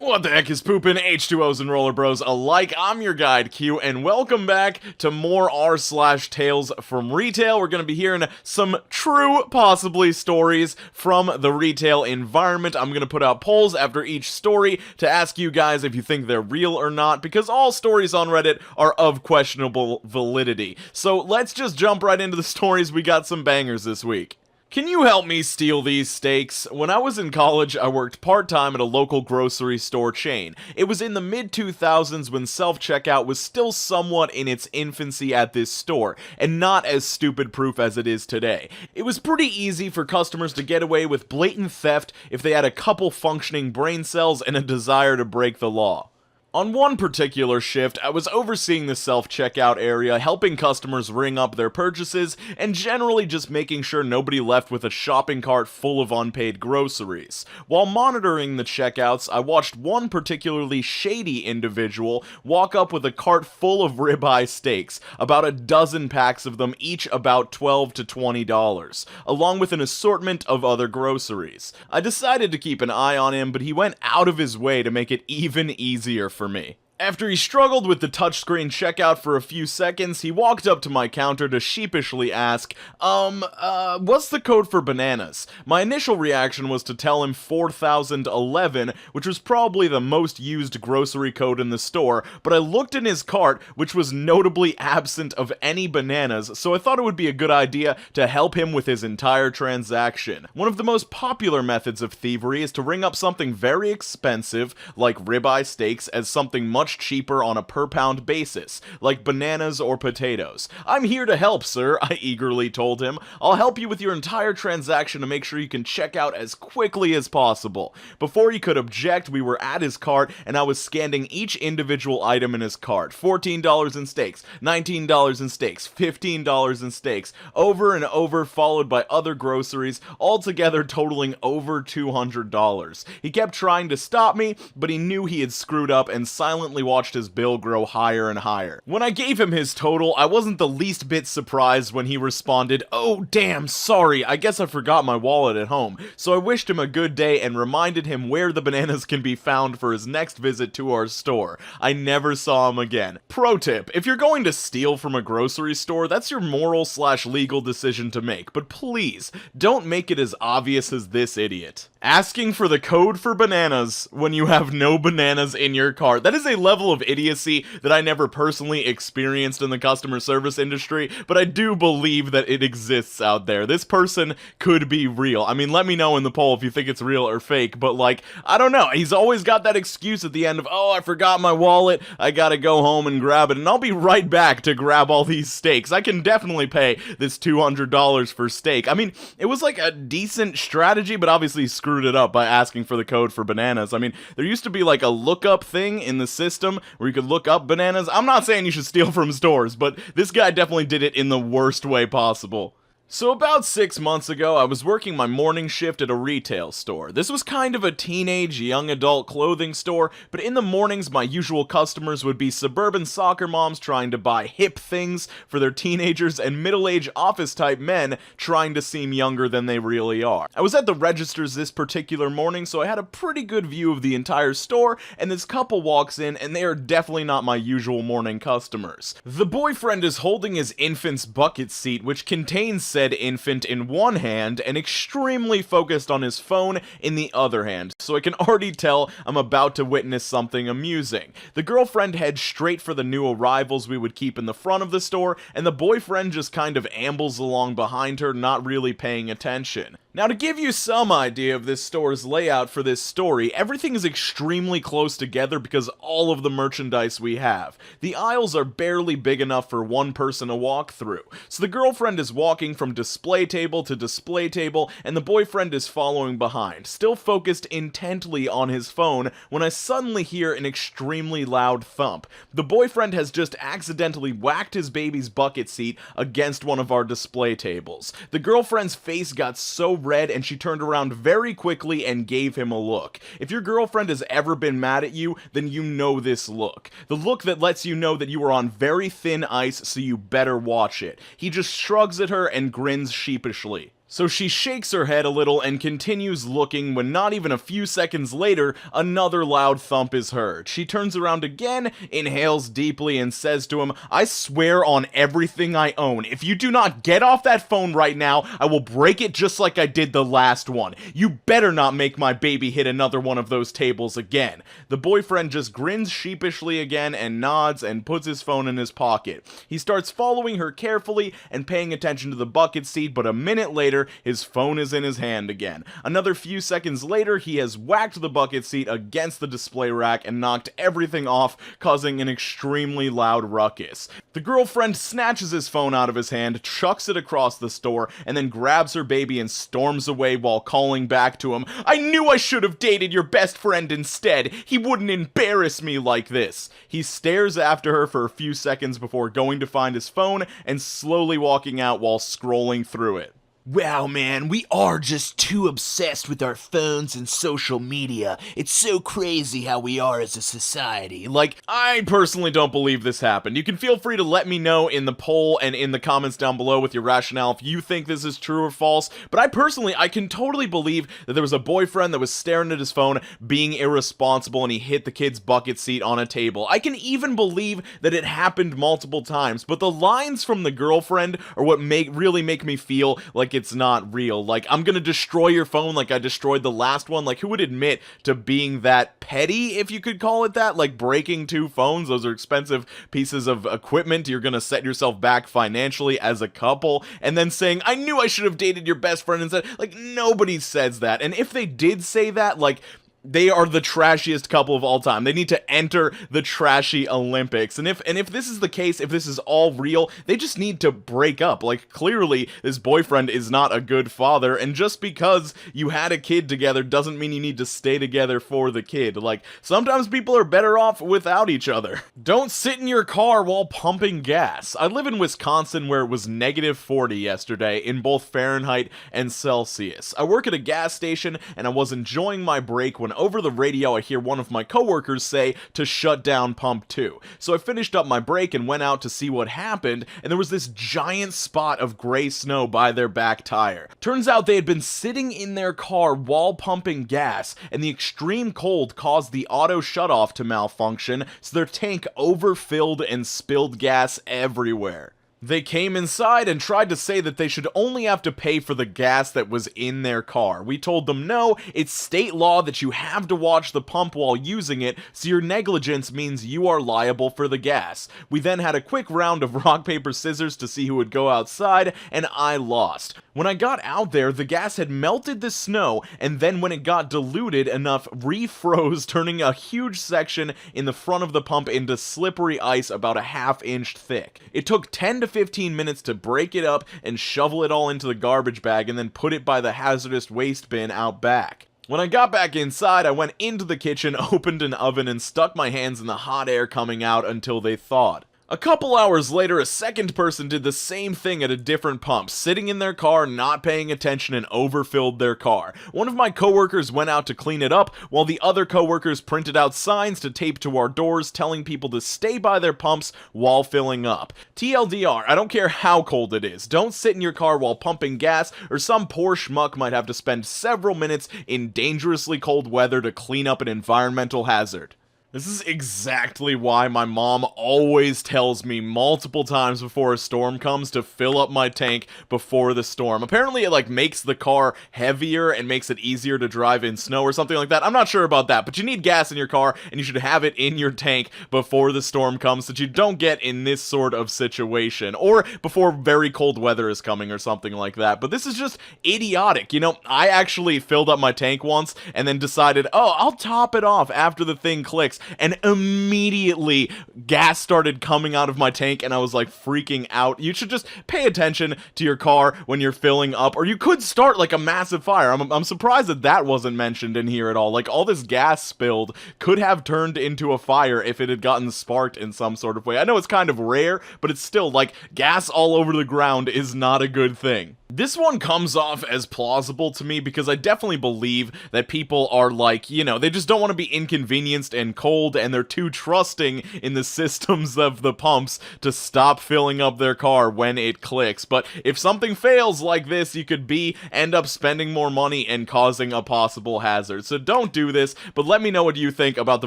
What the heck is poopin', H2Os and roller bros alike? I'm your guide Q, and welcome back to more r/Tales from Retail. We're gonna be hearing some true, possibly, stories from the retail environment. I'm gonna put out polls after each story to ask you guys if you think they're real or not, because all stories on Reddit are of questionable validity. So let's just jump right into the stories. We got some bangers this week. Can you help me steal these steaks? When I was in college, I worked part-time at a local grocery store chain. It was in the mid-2000s when self-checkout was still somewhat in its infancy at this store, and not as stupid-proof as it is today. It was pretty easy for customers to get away with blatant theft if they had a couple functioning brain cells and a desire to break the law. On one particular shift, I was overseeing the self-checkout area, helping customers ring up their purchases, and generally just making sure nobody left with a shopping cart full of unpaid groceries. While monitoring the checkouts, I watched one particularly shady individual walk up with a cart full of ribeye steaks, about a dozen packs of them, each about $12 to $20, along with an assortment of other groceries. I decided to keep an eye on him, but he went out of his way to make it even easier for me. After he struggled with the touchscreen checkout for a few seconds, he walked up to my counter to sheepishly ask, what's the code for bananas? My initial reaction was to tell him 4011, which was probably the most used grocery code in the store, but I looked in his cart, which was notably absent of any bananas, so I thought it would be a good idea to help him with his entire transaction. One of the most popular methods of thievery is to ring up something very expensive, like ribeye steaks, as something much cheaper on a per-pound basis, like bananas or potatoes. "I'm here to help, sir," I eagerly told him. "I'll help you with your entire transaction to make sure you can check out as quickly as possible." Before he could object, we were at his cart, and I was scanning each individual item in his cart. $14 in steaks, $19 in steaks, $15 in steaks, over and over, followed by other groceries, altogether totaling over $200. He kept trying to stop me, but he knew he had screwed up and silently watched his bill grow higher and higher. When I gave him his total, I wasn't the least bit surprised when he responded, "Oh damn, sorry, I guess I forgot my wallet at home." So I wished him a good day and reminded him where the bananas can be found for his next visit to our store. I never saw him again. Pro tip, if you're going to steal from a grocery store, that's your moral/legal decision to make, but please, don't make it as obvious as this idiot. Asking for the code for bananas when you have no bananas in your cart. That is a level of idiocy that I never personally experienced in the customer service industry, but I do believe that it exists out there. This person could be real. I mean, let me know in the poll if you think it's real or fake, but like, I don't know. He's always got that excuse at the end of, "Oh, I forgot my wallet, I gotta go home and grab it, and I'll be right back to grab all these steaks. I can definitely pay this $200 for steak." I mean, it was like a decent strategy, but obviously screwed it up by asking for the code for bananas. I mean, there used to be like a lookup thing in the system where you could look up bananas. I'm not saying you should steal from stores, but this guy definitely did it in the worst way possible. So about 6 months ago, I was working my morning shift at a retail store. This was kind of a teenage, young adult clothing store, but in the mornings, my usual customers would be suburban soccer moms trying to buy hip things for their teenagers and middle-aged office-type men trying to seem younger than they really are. I was at the registers this particular morning, so I had a pretty good view of the entire store, and this couple walks in, and they are definitely not my usual morning customers. The boyfriend is holding his infant's bucket seat, which contains said infant in one hand and extremely focused on his phone in the other hand, so I can already tell I'm about to witness something amusing. The girlfriend heads straight for the new arrivals we would keep in the front of the store, and the boyfriend just kind of ambles along behind her, not really paying attention. Now, to give you some idea of this store's layout for this story, everything is extremely close together because all of the merchandise we have. The aisles are barely big enough for one person to walk through, so the girlfriend is walking from display table to display table, and the boyfriend is following behind, still focused intently on his phone, when I suddenly hear an extremely loud thump. The boyfriend has just accidentally whacked his baby's bucket seat against one of our display tables. The girlfriend's face got so red and she turned around very quickly and gave him a look. If your girlfriend has ever been mad at you, then you know this look. The look that lets you know that you are on very thin ice, so you better watch it. He just shrugs at her and grins sheepishly. So she shakes her head a little and continues looking when not even a few seconds later, another loud thump is heard. She turns around again, inhales deeply, and says to him, "I swear on everything I own, if you do not get off that phone right now, I will break it just like I did the last one. You better not make my baby hit another one of those tables again." The boyfriend just grins sheepishly again and nods and puts his phone in his pocket. He starts following her carefully and paying attention to the bucket seat, but a minute later, his phone is in his hand again. Another few seconds later, he has whacked the bucket seat against the display rack and knocked everything off, causing an extremely loud ruckus. The girlfriend snatches his phone out of his hand, chucks it across the store, and then grabs her baby and storms away while calling back to him, "I knew I should have dated your best friend instead. He wouldn't embarrass me like this." He stares after her for a few seconds before going to find his phone and slowly walking out while scrolling through it. Wow, man, we are just too obsessed with our phones and social media. It's so crazy how we are as a society. Like, I personally don't believe this happened. You can feel free to let me know in the poll and in the comments down below with your rationale if you think this is true or false, but I can totally believe that there was a boyfriend that was staring at his phone, being irresponsible, and he hit the kid's bucket seat on a table. I can even believe that it happened multiple times, but the lines from the girlfriend are what really make me feel like it's not real. Like, I'm gonna destroy your phone like I destroyed the last one. Like, who would admit to being that petty, if you could call it that? Like, breaking two phones, those are expensive pieces of equipment. You're gonna set yourself back financially as a couple, and then saying, "I knew I should have dated your best friend instead." Like, nobody says that, and if they did say that, like, they are the trashiest couple of all time. They need to enter the trashy Olympics. And if this is the case, if this is all real, they just need to break up. Like, clearly, this boyfriend is not a good father, and just because you had a kid together doesn't mean you need to stay together for the kid. Like, sometimes people are better off without each other. Don't sit in your car while pumping gas. I live in Wisconsin where it was -40 yesterday in both Fahrenheit and Celsius. I work at a gas station, and I was enjoying my break when over the radio I hear one of my coworkers say to shut down pump 2. So I finished up my break and went out to see what happened, and there was this giant spot of gray snow by their back tire. Turns out they had been sitting in their car while pumping gas, and the extreme cold caused the auto shutoff to malfunction, so their tank overfilled and spilled gas everywhere. They came inside and tried to say that they should only have to pay for the gas that was in their car. We told them no, it's state law that you have to watch the pump while using it, so your negligence means you are liable for the gas. We then had a quick round of rock, paper, scissors to see who would go outside, and I lost. When I got out there, the gas had melted the snow, and then when it got diluted enough, refroze, turning a huge section in the front of the pump into slippery ice about a ½ inch thick. It took 10 to 15 minutes to break it up and shovel it all into the garbage bag and then put it by the hazardous waste bin out back. When I got back inside, I went into the kitchen, opened an oven, and stuck my hands in the hot air coming out until they thawed. A couple hours later, a second person did the same thing at a different pump, sitting in their car, not paying attention, and overfilled their car. One of my coworkers went out to clean it up, while the other coworkers printed out signs to tape to our doors telling people to stay by their pumps while filling up. TLDR, I don't care how cold it is, don't sit in your car while pumping gas, or some poor schmuck might have to spend several minutes in dangerously cold weather to clean up an environmental hazard. This is exactly why my mom always tells me multiple times before a storm comes to fill up my tank before the storm. Apparently it like makes the car heavier and makes it easier to drive in snow or something like that. I'm not sure about that, but you need gas in your car and you should have it in your tank before the storm comes so that you don't get in this sort of situation, or before very cold weather is coming or something like that. But this is just idiotic. You know, I actually filled up my tank once and then decided, oh, I'll top it off after the thing clicks. And immediately gas started coming out of my tank and I was like freaking out. You should just pay attention to your car when you're filling up, or you could start like a massive fire. I'm surprised that that wasn't mentioned in here at all. Like, all this gas spilled could have turned into a fire if it had gotten sparked in some sort of way. I know it's kind of rare, but it's still like gas all over the ground is not a good thing. This one comes off as plausible to me because I definitely believe that people are like, you know, they just don't want to be inconvenienced and cold, and they're too trusting in the systems of the pumps to stop filling up their car when it clicks. But if something fails like this, you could end up spending more money and causing a possible hazard. So don't do this, but let me know what you think about the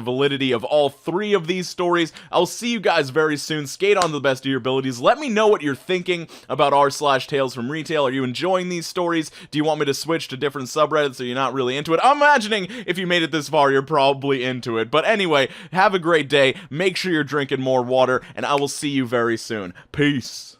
validity of all three of these stories. I'll see you guys very soon. Skate on to the best of your abilities. Let me know what you're thinking about r/Tales from Retail. Are you enjoying these stories? Do you want me to switch to different subreddits, or you're not really into it? I'm imagining if you made it this far, you're probably into it. But anyway, have a great day. Make sure you're drinking more water, and I will see you very soon. Peace.